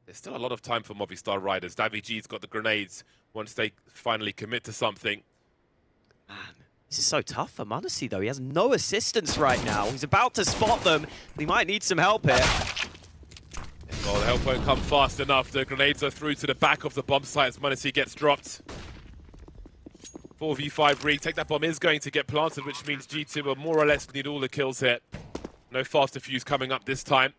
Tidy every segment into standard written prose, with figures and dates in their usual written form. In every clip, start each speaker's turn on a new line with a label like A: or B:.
A: There's still a lot of time for Movistar Riders. Davy-G's got the grenades once they finally commit to something.
B: Man, this is so tough for m0NESY though. He has no assistance right now. He's about to spot them, but he might need some help here.
A: Well, the help won't come fast enough. The grenades are through to the back of the bomb site as m0NESY gets dropped. 4v5 retake. That bomb is going to get planted, which means G2 will more or less need all the kills here. No faster fuse coming up this time.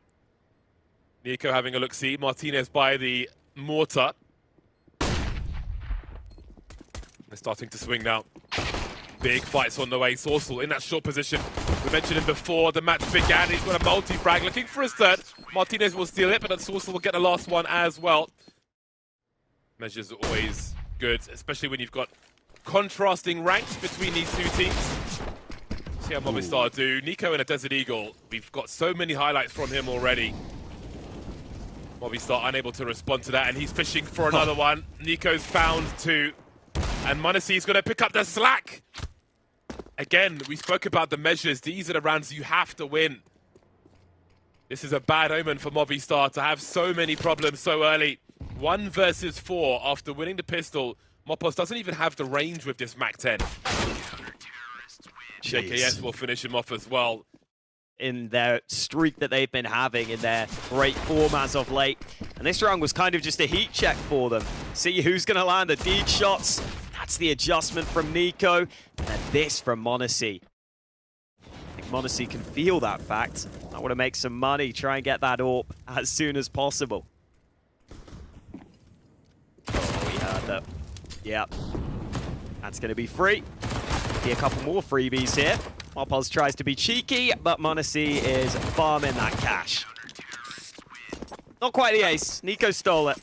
A: Nico having a look-see. Martinez by the mortar. They're starting to swing now. Big fights on the way. Sorsal in that short position. We mentioned him before. The match began. He's got a multi-frag looking for his third. Martinez will steal it, but then Sorsal will get the last one as well. Measures are always good, especially when you've got contrasting ranks between these two teams. See how Movistar do. Nico in a Desert Eagle. We've got so many highlights from him already. Movistar unable to respond to that, and he's fishing for another one. Nico's found two, and m0NESY is going to pick up the slack. Again, we spoke about the measures. These are the rounds you have to win. This is a bad omen for Movistar to have so many problems so early. 1 versus 4 after winning the pistol. Mopos doesn't even have the range with this MAC-10. JKS will finish him off as well.
B: In their streak that they've been having, in their great form as of late. And this round was kind of just a heat check for them. See who's going to land the deed shots. That's the adjustment from Nico. And this from m0NESY. I think m0NESY can feel that fact. I want to make some money, try and get that AWP as soon as possible. Oh, we heard that. Yep. That's going to be free. See a couple more freebies here. Mopos tries to be cheeky, but m0NESY is farming that cash. Not quite the ace. Nico stole it.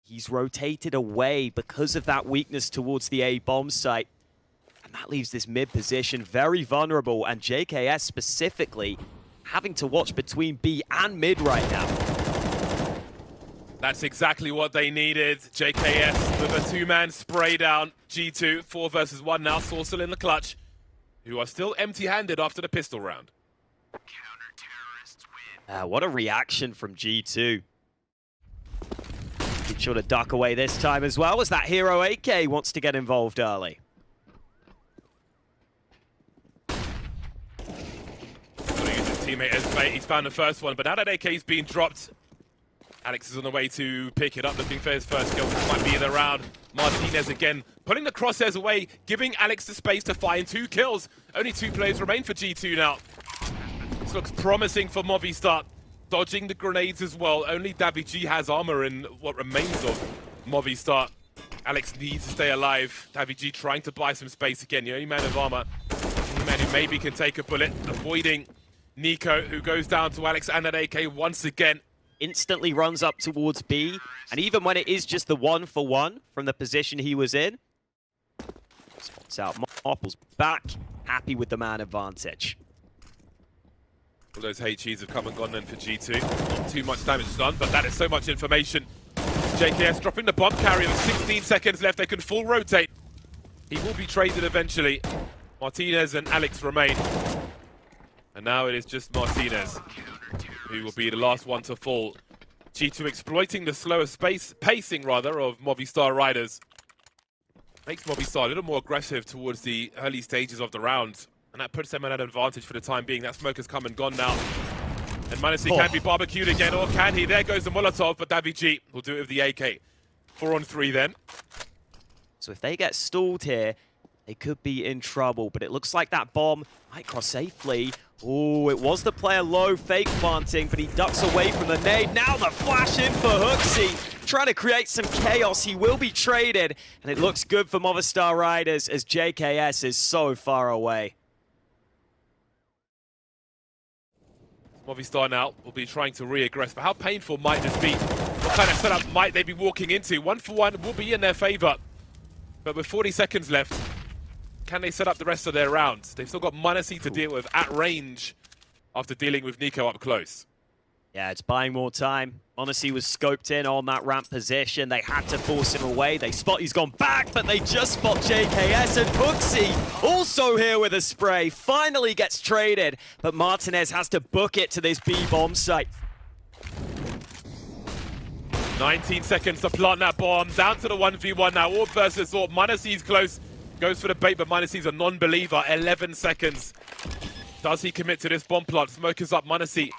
B: He's rotated away because of that weakness towards the A bomb site. And that leaves this mid position very vulnerable, and JKS specifically having to watch between B and mid right now.
A: That's exactly what they needed. JKS with a two-man spray down. G2, 4 versus 1 now. Sorsal in the clutch, who are still empty-handed after the pistol round.
B: What a reaction from G2. Be sure to duck away this time as well, as that hero AK wants to get involved early.
A: Gonna use his teammate as bait. He's found the first one, but now that AK's been dropped, Alex is on the way to pick it up, looking for his first kill. This might be the round. Martinez again, putting the crosshairs away, giving Alex the space to find 2 kills. Only 2 players remain for G2 now. This looks promising for Movistar. Dodging the grenades as well. Only Davy-G has armor in what remains of Movistar. Alex needs to stay alive. Davy-G trying to buy some space again. The only man of armor. The only man who maybe can take a bullet. Avoiding Nico, who goes down to Alex and that AK once again.
B: Instantly runs up towards B, and even when it is just the 1-for-1 from the position he was in, spots out Mopple's back, happy with the man advantage.
A: All those HEs have come and gone then for G2. Not too much damage done, but that is so much information. JKS dropping the bomb carrier with 16 seconds left. They can full rotate. He will be traded eventually. Martinez and Alex remain. And now it is just Martinez who will be the last one to fall. G2 exploiting the slower pacing of Movistar Riders. Makes Movistar a little more aggressive towards the early stages of the round. And that puts them at an advantage for the time being. That smoke has come and gone now. And m0NESY can be barbecued again, or can he? There goes the Molotov, but Davy-G will do it with the AK. 4 on 3 then.
B: So if they get stalled here, they could be in trouble. But it looks like that bomb might cross safely. Oh, it was the player low, fake planting, but he ducks away from the nade. Now the flash in for HooXi, trying to create some chaos. He will be traded, and it looks good for Movistar Riders as JKS is so far away.
A: Movistar now will be trying to re-aggress, but how painful might this be? What kind of setup might they be walking into? 1-for-1 will be in their favor, but with 40 seconds left, can they set up the rest of their rounds? They've still got m0NESY to deal with at range after dealing with Nico up close.
B: Yeah, it's buying more time. m0NESY was scoped in on that ramp position. They had to force him away. They spot he's gone back, but they just spot JKS, and HooXi also here with a spray. Finally gets traded, but Martinez has to book it to this B bomb site.
A: 19 seconds to plant that bomb. Down to the 1v1 now. Orb versus Orb. monesy's close. Goes for the bait, but monesy's a non-believer. 11 seconds. Does he commit to this bomb plot? Smoke is up. monesy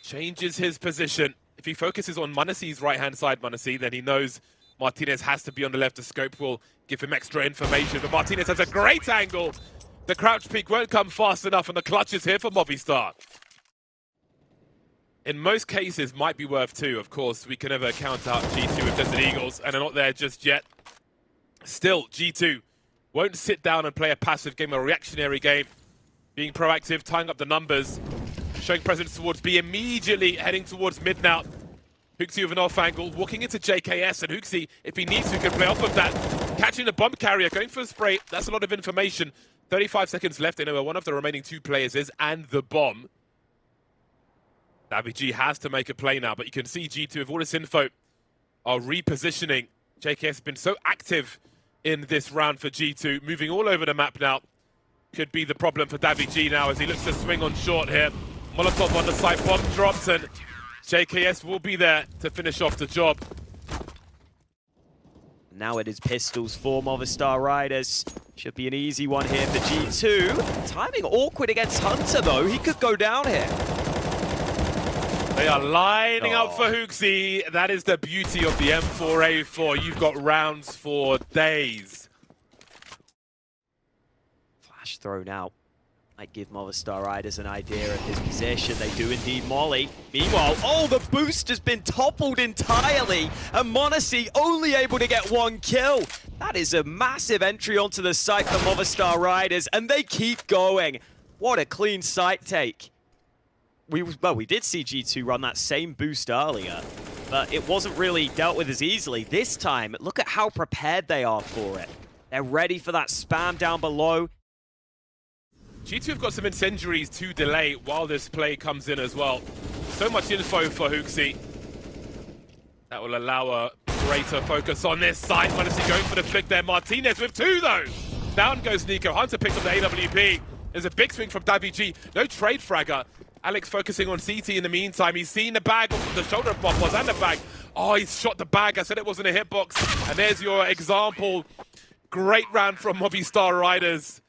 A: changes his position. If he focuses on monesy's right-hand side, monesy, then he knows Martinez has to be on the left. The scope will give him extra information. But Martinez has a great angle. The crouch peek won't come fast enough, and the clutch is here for Movistar. In most cases, might be worth two. Of course, we can never count out G2 with Desert Eagles, and they're not there just yet. Still, G2 won't sit down and play a passive game, a reactionary game. Being proactive, tying up the numbers, showing presence towards B, immediately heading towards mid now. HooXi with an off angle, walking into JKS, and HooXi, if he needs to, can play off of that. Catching the bomb carrier, going for a spray. That's a lot of information. 35 seconds left. They know where one of the remaining two players is, and the bomb. daviG has to make a play now, but you can see G2 with all this info are repositioning. JKS has been so active in this round for G2, moving all over the map now. Could be the problem for daviG now as he looks to swing on short here. Molotov on the side, bomb drops, and JKS will be there to finish off the job.
B: Now it is pistols for Movistar Riders. Should be an easy one here for G2. Timing awkward against Hunter though, he could go down here.
A: They are lining up for HooXi. That is the beauty of the M4A4. You've got rounds for days.
B: Flash thrown out. Might give Movistar Riders an idea of his position. They do indeed molly. Meanwhile, oh, the boost has been toppled entirely, and monesy only able to get one kill. That is a massive entry onto the site for Movistar Riders, and they keep going. What a clean site take. We did see G2 run that same boost earlier, but it wasn't really dealt with as easily. This time, look at how prepared they are for it. They're ready for that spam down below.
A: G2 have got some incendiaries to delay while this play comes in as well. So much info for HooXi. That will allow a greater focus on this side. monesy going for the flick there. Martinez with two though. Down goes Nico. Hunter picks up the AWP. There's a big swing from daviG. No trade fragger. Alex focusing on CT in the meantime. He's seen the bag off the shoulder of Moppos and the bag. Oh, he's shot the bag. I said it wasn't a hitbox. And there's your example. Great round from Movistar Riders.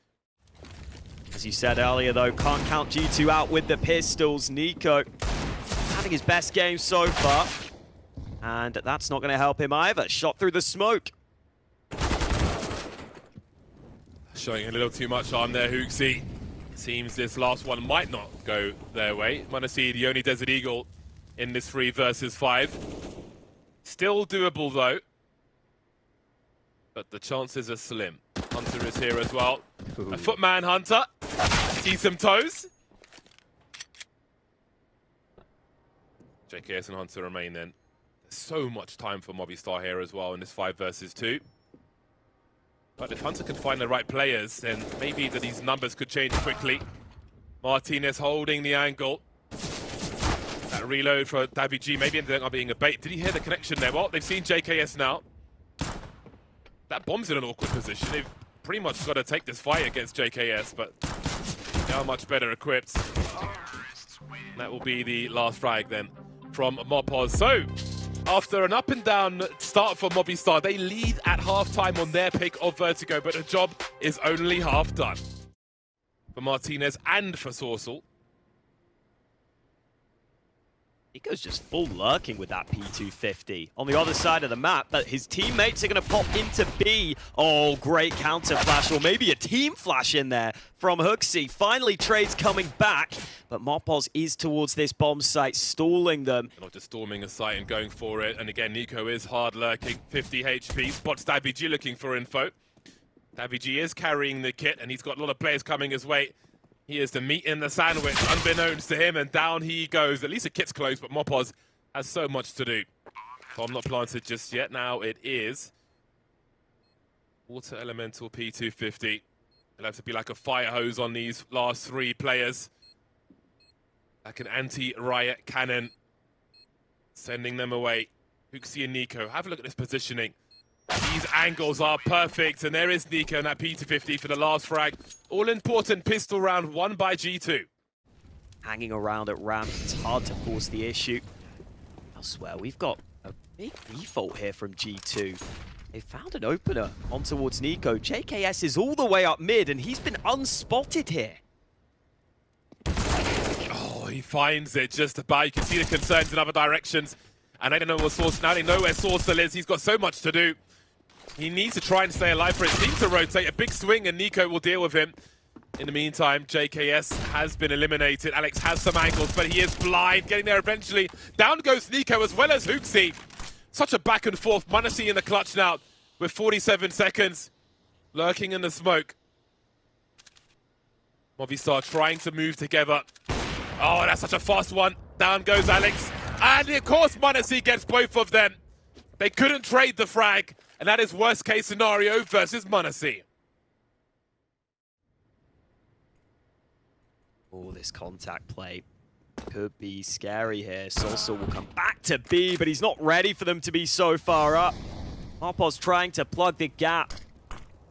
B: As you said earlier, though, can't count G2 out with the pistols. Nico having his best game so far. And that's not going to help him either. Shot through the smoke.
A: Showing a little too much arm there, HooXi. Seems this last one might not go their way. monesy, the only Desert Eagle in this 3 versus 5. Still doable, though. But the chances are slim. Hunter is here as well. A footman Hunter. See some toes. JKS and Hunter remain then. There's so much time for Movistar here as well in this 5 versus 2. But if Hunter can find the right players, then maybe these numbers could change quickly. Martinez holding the angle. That reload for daviG maybe ended up being a bait. Did he hear the connection there? Well, they've seen JKS now. That bomb's in an awkward position. They've pretty much got to take this fight against JKS, but they are much better equipped. That will be the last frag then from Moppos. So, after an up and down start for Movistar, they lead at halftime on their pick of VERTIGO, but the job is only half done for Martinez and for Sorsel.
B: Nico's just full lurking with that P250 on the other side of the map, but his teammates are going to pop into B. Oh, great counter flash, or maybe a team flash in there from HooXi. Finally, trades coming back, but Moppos is towards this bomb site, stalling them.
A: Not just storming a site and going for it, and again, Nico is hard lurking, 50 HP, spots daviG looking for info. daviG is carrying the kit, and he's got a lot of players coming his way. He is the meat in the sandwich, unbeknownst to him, and down he goes. At least the kit's close, but Moppos has so much to do. Bomb not planted just yet. Now it is Water Elemental P250. It'll have to be like a fire hose on these last 3 players. Like an anti-riot cannon. Sending them away. HooXi and Nico, have a look at this positioning. These angles are perfect, and there is Nico and that P250 for the last frag. All-important pistol round won by G2.
B: Hanging around at ramp, it's hard to force the issue. Elsewhere, we've got A big default here from G2. They found an opener on towards Nico. JKS is all the way up mid, and he's been unspotted here.
A: Oh, he finds it just about. You can see the concerns in other directions. And they don't know what source. Now they know where Sourcel is. He's got so much to do. He needs to try and stay alive for his team to rotate. A big swing, and Nico will deal with him. In the meantime, JKS has been eliminated. Alex has some angles, but he is blind. Getting there eventually. Down goes Nico as well as Hooksy. Such a back and forth. Monacy in the clutch now with 47 seconds. Lurking in the smoke. Movistar trying to move together. Oh, that's such a fast one. Down goes Alex. And of course, Monacy gets both of them. They couldn't trade the frag. And that is worst case scenario versus Monacy.
B: Oh, this contact play could be scary here. Sourcel will come back to B, but he's not ready for them to be so far up. Marpos trying to plug the gap.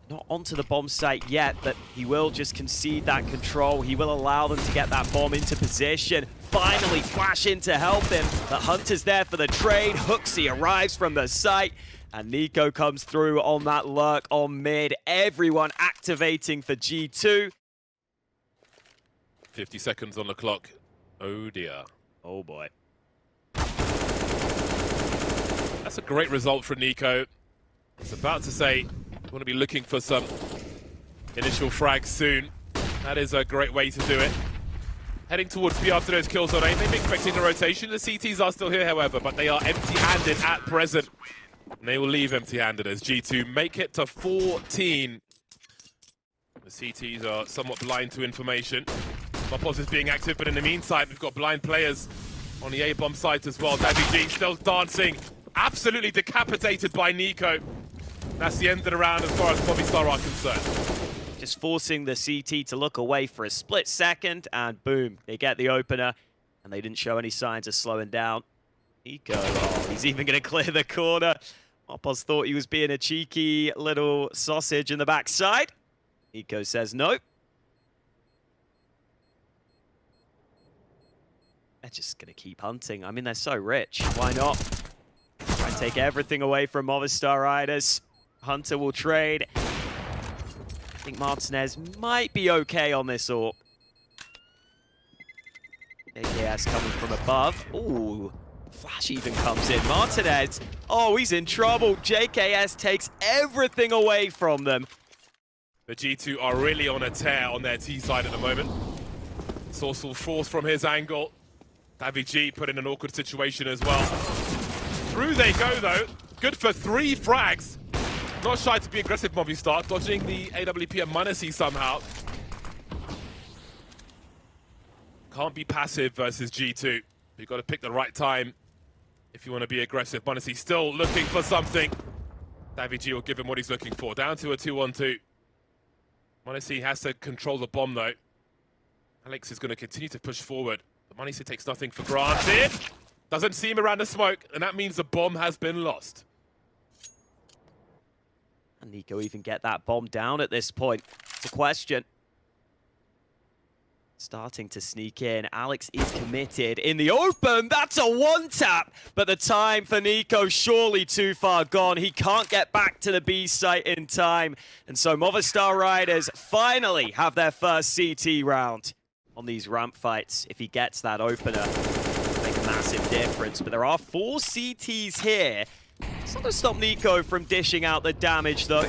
B: Not onto the bomb site yet, but he will just concede that control. He will allow them to get that bomb into position. Finally flash in to help him. The Hunter's there for the trade. Hooksy arrives from the site. And Nico comes through on that lurk on mid. Everyone activating for G2.
A: 50 seconds on the clock. Oh dear.
B: Oh boy.
A: That's a great result for Nico. I was about to say, we're going to be looking for some initial frags soon. That is a great way to do it. Heading towards B after those kills on A. They've been expecting a rotation. The CTs are still here, however, but they are empty-handed at present. And they will leave empty-handed as G2 make it to 14. The CTs are somewhat blind to information. Marpos is being active, but in the meantime, we've got blind players on the A-bomb site as well. Davy G still dancing, absolutely decapitated by Nico. That's the end of the round as far as Movistar are concerned.
B: Just forcing the CT to look away for a split second, and boom, they get the opener, and they didn't show any signs of slowing down. Nico, oh, he's even going to clear the corner. Marpos thought he was being a cheeky little sausage in the backside. Nico says nope. They're just going to keep hunting. I mean, they're so rich. Why not? Try and take everything away from Movistar Riders. Hunter will trade. I think Martinez might be okay on this AWP. AKS coming from above. Ooh, Flash even comes in. Martinez, oh, he's in trouble. JKS takes everything away from them.
A: The G2 are really on a tear on their T side at the moment. Sourcel forced from his angle. Davy G put in an awkward situation as well. Through they go though. Good for 3 frags. Not shy to be aggressive, Movistar, dodging the AWP and Monacy somehow. Can't be passive versus G2. You've got to pick the right time if you want to be aggressive. Monacy still looking for something. Davy G will give him what he's looking for. Down to a 2-on-2. Monacy has to control the bomb though. Alex is going to continue to push forward. But Monacy takes nothing for granted. Doesn't see him around the smoke, and that means the bomb has been lost.
B: And Nico even get that bomb down at this point. It's a question. Starting to sneak in. Alex is committed in the open. That's a one-tap. But the time for Nico surely too far gone. He can't get back to the B site in time. And so Movistar Riders finally have their first CT round on these ramp fights. If he gets that opener, it'll make a massive difference. But there are 4 CTs here. It's not going to stop Nico from dishing out the damage, though.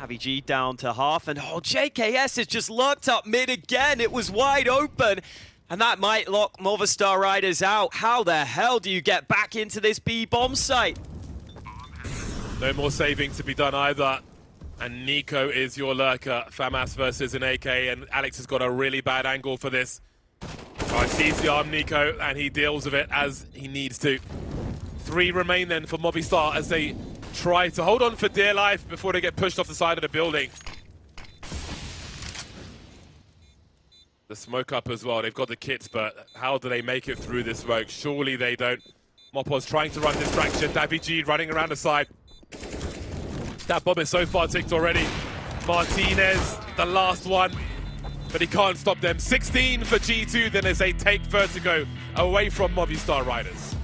B: Avi G down to half, and oh, JKS has just lurked up mid again. It was wide open, and that might lock Movistar Riders out. How the hell do you get back into this B bomb site?
A: No more saving to be done either. And Nico is your lurker. FAMAS versus an AK, and Alex has got a really bad angle for this. Oh, he sees the arm, Nico, and he deals with it as he needs to. 3 remain then for Movistar as they try to hold on for dear life before they get pushed off the side of the building. The smoke up as well. They've got the kits, but how do they make it through this smoke? Surely they don't. Mopo's trying to run distraction. Davy G running around the side. That bomb is so far ticked already. Martinez, the last one, but he can't stop them. 16 for G2 then as they take Vertigo away from Movistar Riders.